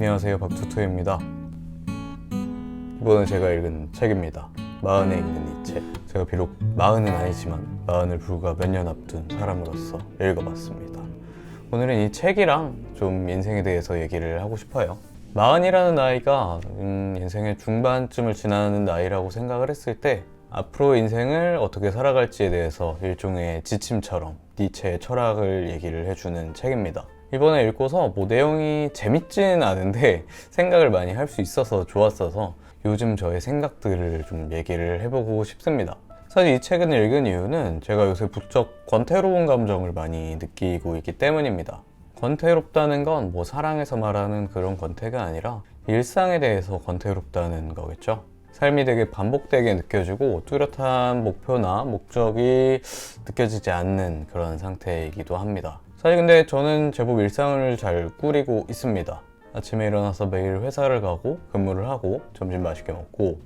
안녕하세요, 박투투입니다. 이번에 제가 읽은 책입니다. 마흔에 있는 이 책. 제가 비록 마흔은 아니지만 마흔을 불과 몇 년 앞둔 사람으로서 읽어봤습니다. 오늘은 이 책이랑 좀 인생에 대해서 얘기를 하고 싶어요. 마흔이라는 나이가 인생의 중반쯤을 지나는 나이라고 생각을 했을 때 앞으로 인생을 어떻게 살아갈지에 대해서 일종의 지침처럼 니체의 철학을 얘기를 해주는 책입니다. 이번에 읽고서 내용이 재밌지는 않은데 생각을 많이 할 수 있어서 좋았어서 요즘 저의 생각들을 좀 얘기를 해보고 싶습니다. 사실 이 책을 읽은 이유는 제가 요새 부쩍 권태로운 감정을 많이 느끼고 있기 때문입니다. 권태롭다는 건 사랑에서 말하는 그런 권태가 아니라 일상에 대해서 권태롭다는 거겠죠. 삶이 되게 반복되게 느껴지고 뚜렷한 목표나 목적이 느껴지지 않는 그런 상태이기도 합니다. 사실 근데 저는 제법 일상을 잘 꾸리고 있습니다. 아침에 일어나서 매일 회사를 가고 근무를 하고 점심 맛있게 먹고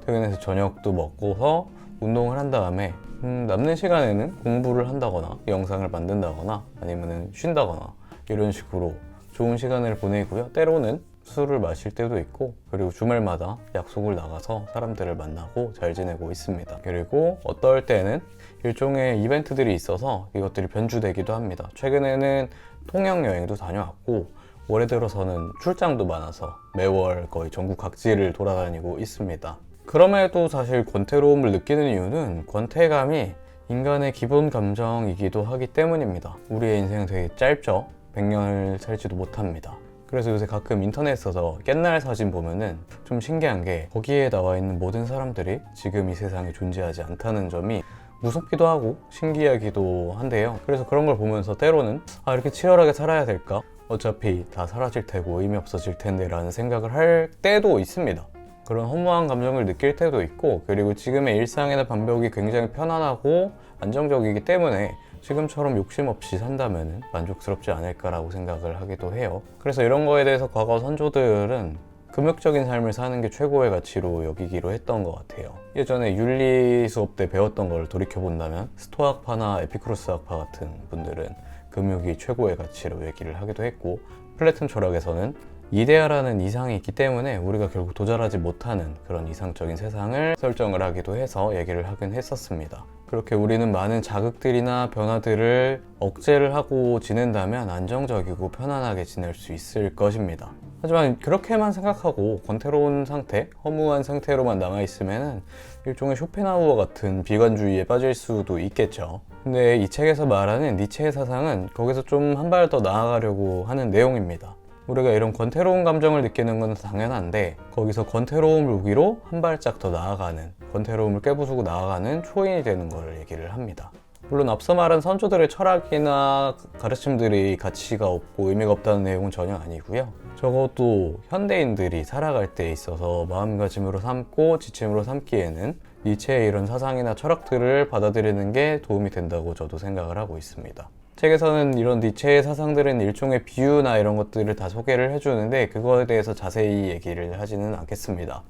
퇴근해서 저녁도 먹고서 운동을 한 다음에 남는 시간에는 공부를 한다거나 영상을 만든다거나 아니면 쉰다거나 이런 식으로 좋은 시간을 보내고요. 때로는 술을 마실 때도 있고 그리고 주말마다 약속을 나가서 사람들을 만나고 잘 지내고 있습니다. 그리고 어떨 때는 일종의 이벤트들이 있어서 이것들이 변주되기도 합니다. 최근에는 통영 여행도 다녀왔고 올해 들어서는 출장도 많아서 매월 거의 전국 각지를 돌아다니고 있습니다. 그럼에도 사실 권태로움을 느끼는 이유는 권태감이 인간의 기본 감정이기도 하기 때문입니다. 우리의 인생은 되게 짧죠. 100년을 살지도 못합니다. 그래서 요새 가끔 인터넷에서 옛날 사진 보면은 좀 신기한 게 거기에 나와 있는 모든 사람들이 지금 이 세상에 존재하지 않다는 점이 무섭기도 하고 신기하기도 한데요. 그래서 그런 걸 보면서 때로는 이렇게 치열하게 살아야 될까? 어차피 다 사라질 테고 의미 없어질 텐데 라는 생각을 할 때도 있습니다. 그런 허무한 감정을 느낄 때도 있고 그리고 지금의 일상이나 반복이 굉장히 편안하고 안정적이기 때문에 지금처럼 욕심 없이 산다면 만족스럽지 않을까라고 생각을 하기도 해요. 그래서 이런 거에 대해서 과거 선조들은 금욕적인 삶을 사는 게 최고의 가치로 여기기로 했던 것 같아요. 예전에 윤리 수업 때 배웠던 걸 돌이켜본다면 스토아파나 에피쿠로스 학파 같은 분들은 금욕이 최고의 가치로 얘기를 하기도 했고 플라톤 철학에서는 이데아라는 이상이 있기 때문에 우리가 결국 도달하지 못하는 그런 이상적인 세상을 설정을 하기도 해서 얘기를 하긴 했었습니다. 그렇게 우리는 많은 자극들이나 변화들을 억제를 하고 지낸다면 안정적이고 편안하게 지낼 수 있을 것입니다. 하지만 그렇게만 생각하고 권태로운 상태, 허무한 상태로만 남아있으면 일종의 쇼펜하우어 같은 비관주의에 빠질 수도 있겠죠. 근데 이 책에서 말하는 니체의 사상은 거기서 좀 한 발 더 나아가려고 하는 내용입니다. 우리가 이런 권태로운 감정을 느끼는 건 당연한데 거기서 권태로움을 무기로 한 발짝 더 나아가는, 권태로움을 깨부수고 나아가는 초인이 되는 걸 얘기를 합니다. 물론 앞서 말한 선조들의 철학이나 가르침들이 가치가 없고 의미가 없다는 내용은 전혀 아니고요. 적어도 현대인들이 살아갈 때 있어서 마음가짐으로 삼고 지침으로 삼기에는 니체의 이런 사상이나 철학들을 받아들이는 게 도움이 된다고 저도 생각을 하고 있습니다. 책에서는 이런 니체의 사상들은 일종의 비유나 이런 것들을 다 소개를 해주는데 그거에 대해서 자세히 얘기를 하지는 않겠습니다.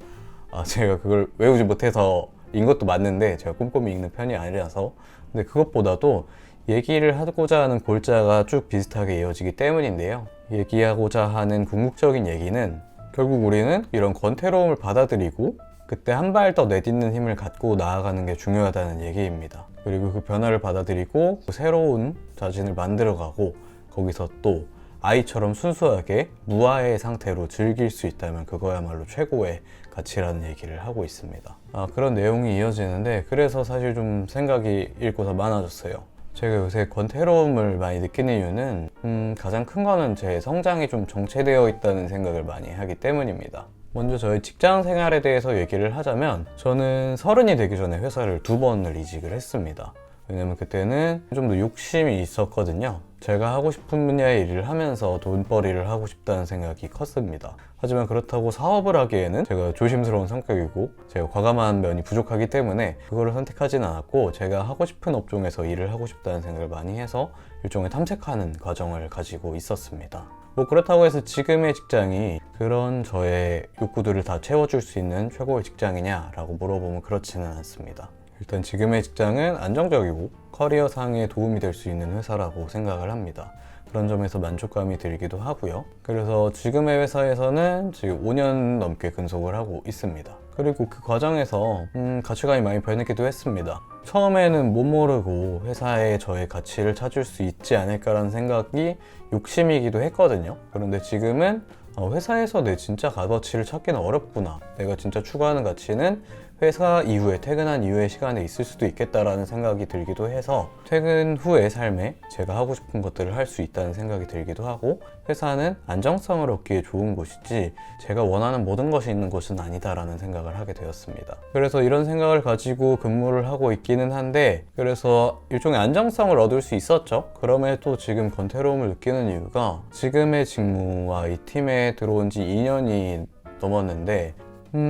제가 그걸 외우지 못해서 인 것도 맞는데 제가 꼼꼼히 읽는 편이 아니라서 근데 그것보다도 얘기를 하고자 하는 골자가 쭉 비슷하게 이어지기 때문인데요. 얘기하고자 하는 궁극적인 얘기는 결국 우리는 이런 권태로움을 받아들이고 그때 한 발 더 내딛는 힘을 갖고 나아가는 게 중요하다는 얘기입니다. 그리고 그 변화를 받아들이고 새로운 자신을 만들어가고 거기서 또 아이처럼 순수하게 무아의 상태로 즐길 수 있다면 그거야말로 최고의 가치라는 얘기를 하고 있습니다. 그런 내용이 이어지는데 그래서 사실 좀 생각이 읽고서 많아졌어요. 제가 요새 권태로움을 많이 느끼는 이유는 가장 큰 거는 제 성장이 좀 정체되어 있다는 생각을 많이 하기 때문입니다. 먼저 저희 직장 생활에 대해서 얘기를 하자면 저는 30이 되기 전에 회사를 2번을 이직을 했습니다. 왜냐면 그때는 좀 더 욕심이 있었거든요. 제가 하고 싶은 분야의 일을 하면서 돈벌이를 하고 싶다는 생각이 컸습니다. 하지만 그렇다고 사업을 하기에는 제가 조심스러운 성격이고 제가 과감한 면이 부족하기 때문에 그거를 선택하진 않았고 제가 하고 싶은 업종에서 일을 하고 싶다는 생각을 많이 해서 일종의 탐색하는 과정을 가지고 있었습니다. 그렇다고 해서 지금의 직장이 그런 저의 욕구들을 다 채워줄 수 있는 최고의 직장이냐라고 물어보면 그렇지는 않습니다. 일단 지금의 직장은 안정적이고 커리어상에 도움이 될 수 있는 회사라고 생각을 합니다. 그런 점에서 만족감이 들기도 하고요. 그래서 지금의 회사에서는 지금 5년 넘게 근속을 하고 있습니다. 그리고 그 과정에서 가치관이 많이 변했기도 했습니다. 처음에는 못 모르고 회사에 저의 가치를 찾을 수 있지 않을까라는 생각이 욕심이기도 했거든요. 그런데 지금은 회사에서 내 진짜 값어치를 찾기는 어렵구나. 내가 진짜 추구하는 가치는 회사 이후에, 퇴근한 이후의 시간에 있을 수도 있겠다라는 생각이 들기도 해서 퇴근 후의 삶에 제가 하고 싶은 것들을 할 수 있다는 생각이 들기도 하고, 회사는 안정성을 얻기에 좋은 곳이지 제가 원하는 모든 것이 있는 곳은 아니다라는 생각을 하게 되었습니다. 그래서 이런 생각을 가지고 근무를 하고 있기는 한데, 그래서 일종의 안정성을 얻을 수 있었죠. 그럼에도 지금 권태로움을 느끼는 이유가 지금의 직무와 이 팀에 들어온 지 2년이 넘었는데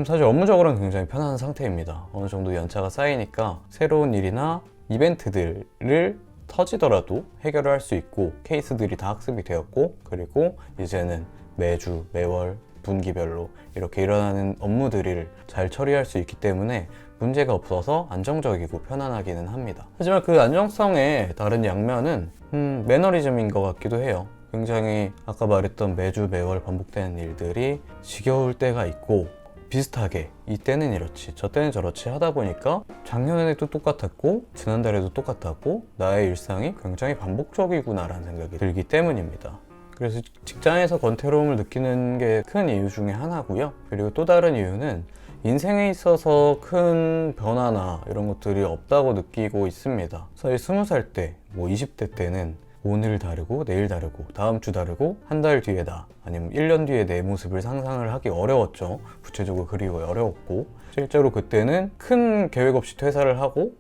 사실 업무적으로는 굉장히 편안한 상태입니다. 어느 정도 연차가 쌓이니까 새로운 일이나 이벤트들을 터지더라도 해결을 할 수 있고, 케이스들이 다 학습이 되었고, 그리고 이제는 매주, 매월, 분기별로 이렇게 일어나는 업무들을 잘 처리할 수 있기 때문에 문제가 없어서 안정적이고 편안하기는 합니다. 하지만 그 안정성의 다른 양면은 매너리즘인 것 같기도 해요. 굉장히 아까 말했던 매주, 매월 반복되는 일들이 지겨울 때가 있고, 비슷하게 이때는 이렇지 저때는 저렇지 하다 보니까 작년에도 똑같았고 지난달에도 똑같았고 나의 일상이 굉장히 반복적이구나 라는 생각이 들기 때문입니다. 그래서 직장에서 권태로움을 느끼는 게 큰 이유 중에 하나고요. 그리고 또 다른 이유는 인생에 있어서 큰 변화나 이런 것들이 없다고 느끼고 있습니다. 사실 20살 때, 20대 때는 오늘 다르고 내일 다르고 다음 주 다르고 한 달 뒤에다 아니면 1년 뒤에 내 모습을 상상을 하기 어려웠죠. 구체적으로 그리기 어려웠고, 실제로 그때는 큰 계획 없이 퇴사를 하고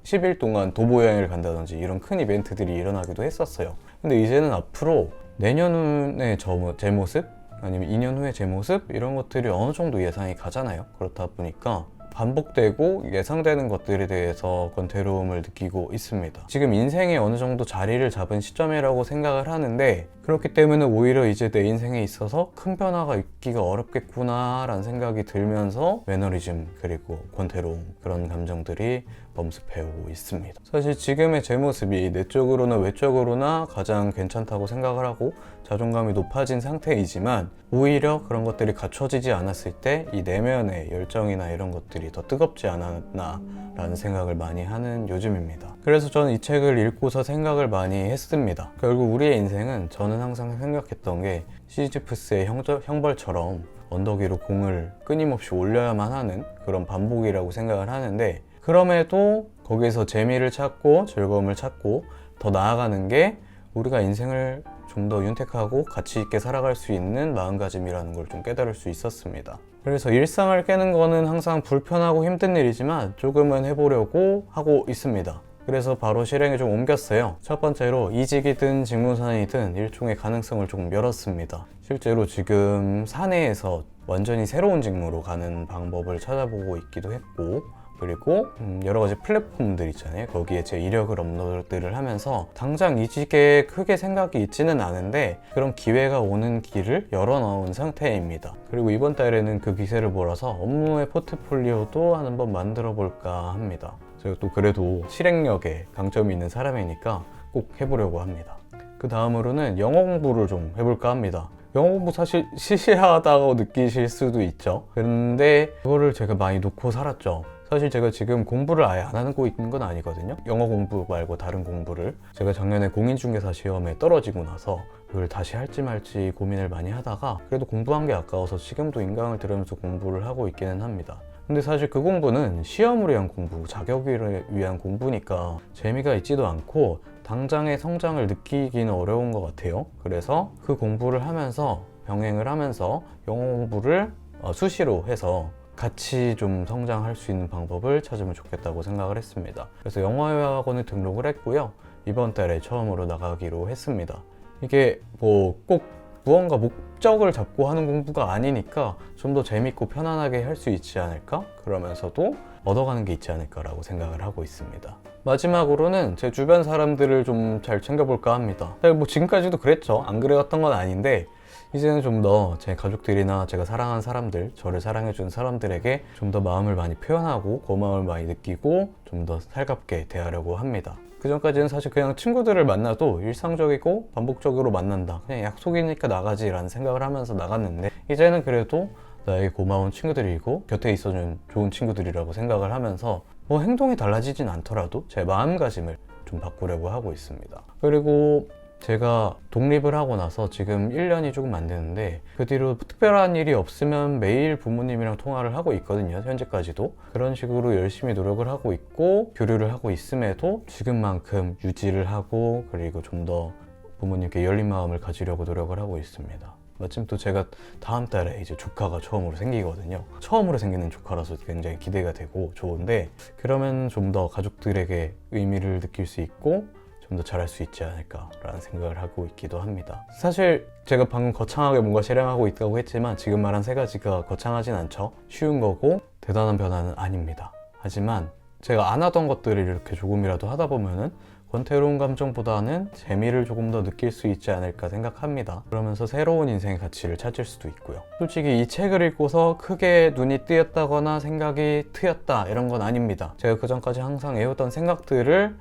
10일 동안 도보 여행을 간다든지 이런 큰 이벤트들이 일어나기도 했었어요. 근데 이제는 앞으로 내년에 제 모습 아니면 2년 후에 제 모습 이런 것들이 어느 정도 예상이 가잖아요. 그렇다 보니까 반복되고 예상되는 것들에 대해서 권태로움을 느끼고 있습니다. 지금 인생에 어느 정도 자리를 잡은 시점이라고 생각을 하는데, 그렇기 때문에 오히려 이제 내 인생에 있어서 큰 변화가 있기가 어렵겠구나 라는 생각이 들면서 매너리즘 그리고 권태로움, 그런 감정들이 범습해오고 있습니다. 사실 지금의 제 모습이 내적으로나 외적으로나 가장 괜찮다고 생각을 하고 자존감이 높아진 상태이지만, 오히려 그런 것들이 갖춰지지 않았을 때 이 내면의 열정이나 이런 것들이 더 뜨겁지 않았나 라는 생각을 많이 하는 요즘입니다. 그래서 저는 이 책을 읽고서 생각을 많이 했습니다. 결국 우리의 인생은, 저는 항상 생각했던 게 시지프스의 형벌처럼 언덕 위로 공을 끊임없이 올려야만 하는 그런 반복이라고 생각을 하는데, 그럼에도 거기에서 재미를 찾고 즐거움을 찾고 더 나아가는 게 우리가 인생을 좀 더 윤택하고 가치 있게 살아갈 수 있는 마음가짐이라는 걸 좀 깨달을 수 있었습니다. 그래서 일상을 깨는 거는 항상 불편하고 힘든 일이지만 조금은 해보려고 하고 있습니다. 그래서 바로 실행에 좀 옮겼어요. 첫 번째로 이직이든 직무선이든 일종의 가능성을 조금 열었습니다. 실제로 지금 사내에서 완전히 새로운 직무로 가는 방법을 찾아보고 있기도 했고, 그리고 여러 가지 플랫폼들 있잖아요. 거기에 제 이력을 업로드를 하면서 당장 이직에 크게 생각이 있지는 않은데 그런 기회가 오는 길을 열어놓은 상태입니다. 그리고 이번 달에는 그 기세를 몰아서 업무의 포트폴리오도 한번 만들어 볼까 합니다. 제가 또 그래도 실행력에 강점이 있는 사람이니까 꼭 해보려고 합니다. 그 다음으로는 영어 공부를 좀 해볼까 합니다. 영어 공부 사실 시시하다고 느끼실 수도 있죠. 그런데 그거를 제가 많이 놓고 살았죠. 사실 제가 지금 공부를 아예 안 하고 있는 건 아니거든요. 영어 공부 말고 다른 공부를. 제가 작년에 공인중개사 시험에 떨어지고 나서 그걸 다시 할지 말지 고민을 많이 하다가 그래도 공부한 게 아까워서 지금도 인강을 들으면서 공부를 하고 있기는 합니다. 근데 사실 그 공부는 시험을 위한 공부, 자격을 위한 공부니까 재미가 있지도 않고 당장의 성장을 느끼기는 어려운 것 같아요. 그래서 그 공부를 하면서 병행을 하면서 영어 공부를 수시로 해서 같이 좀 성장할 수 있는 방법을 찾으면 좋겠다고 생각을 했습니다. 그래서 영어학원에 등록을 했고요. 이번 달에 처음으로 나가기로 했습니다. 이게 꼭 무언가 목적을 잡고 하는 공부가 아니니까 좀 더 재밌고 편안하게 할 수 있지 않을까? 그러면서도 얻어가는 게 있지 않을까라고 생각을 하고 있습니다. 마지막으로는 제 주변 사람들을 좀 잘 챙겨볼까 합니다. 지금까지도 그랬죠. 안 그래왔던 건 아닌데 이제는 좀 더 제 가족들이나 제가 사랑하는 사람들, 저를 사랑해준 사람들에게 좀 더 마음을 많이 표현하고 고마움을 많이 느끼고 좀 더 살갑게 대하려고 합니다. 그 전까지는 사실 그냥 친구들을 만나도 일상적이고 반복적으로 만난다, 그냥 약속이니까 나가지 라는 생각을 하면서 나갔는데, 이제는 그래도 나에게 고마운 친구들이고 곁에 있어준 좋은 친구들이라고 생각을 하면서 뭐 행동이 달라지진 않더라도 제 마음가짐을 좀 바꾸려고 하고 있습니다. 그리고 제가 독립을 하고 나서 지금 1년이 조금 안 되는데, 그 뒤로 특별한 일이 없으면 매일 부모님이랑 통화를 하고 있거든요. 현재까지도 그런 식으로 열심히 노력을 하고 있고 교류를 하고 있음에도 지금만큼 유지를 하고, 그리고 좀 더 부모님께 열린 마음을 가지려고 노력을 하고 있습니다. 마침 또 제가 다음 달에 이제 조카가 처음으로 생기거든요. 처음으로 생기는 조카라서 굉장히 기대가 되고 좋은데, 그러면 좀 더 가족들에게 의미를 느낄 수 있고 좀 더 잘할 수 있지 않을까라는 생각을 하고 있기도 합니다. 사실 제가 방금 거창하게 뭔가 실행하고 있다고 했지만 지금 말한 세 가지가 거창하진 않죠. 쉬운 거고 대단한 변화는 아닙니다. 하지만 제가 안 하던 것들을 이렇게 조금이라도 하다 보면은 권태로운 감정보다는 재미를 조금 더 느낄 수 있지 않을까 생각합니다. 그러면서 새로운 인생의 가치를 찾을 수도 있고요. 솔직히 이 책을 읽고서 크게 눈이 뜨였다거나 생각이 트였다 이런 건 아닙니다. 제가 그전까지 항상 해오던 생각들을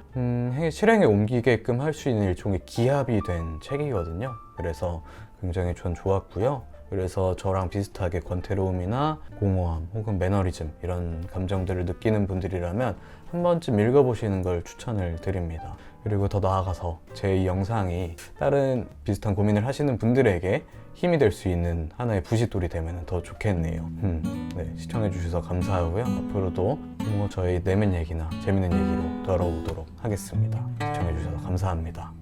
실행에 옮기게끔 할 수 있는 일종의 기합이 된 책이거든요. 그래서 굉장히 전 좋았고요. 그래서 저랑 비슷하게 권태로움이나 공허함 혹은 매너리즘 이런 감정들을 느끼는 분들이라면 한 번쯤 읽어보시는 걸 추천을 드립니다. 그리고 더 나아가서 제 이 영상이 다른 비슷한 고민을 하시는 분들에게 힘이 될 수 있는 하나의 부싯돌이 되면 더 좋겠네요. 네, 시청해주셔서 감사하고요. 앞으로도 저의 내면 얘기나 재밌는 얘기로 돌아오도록 하겠습니다. 시청해주셔서 감사합니다.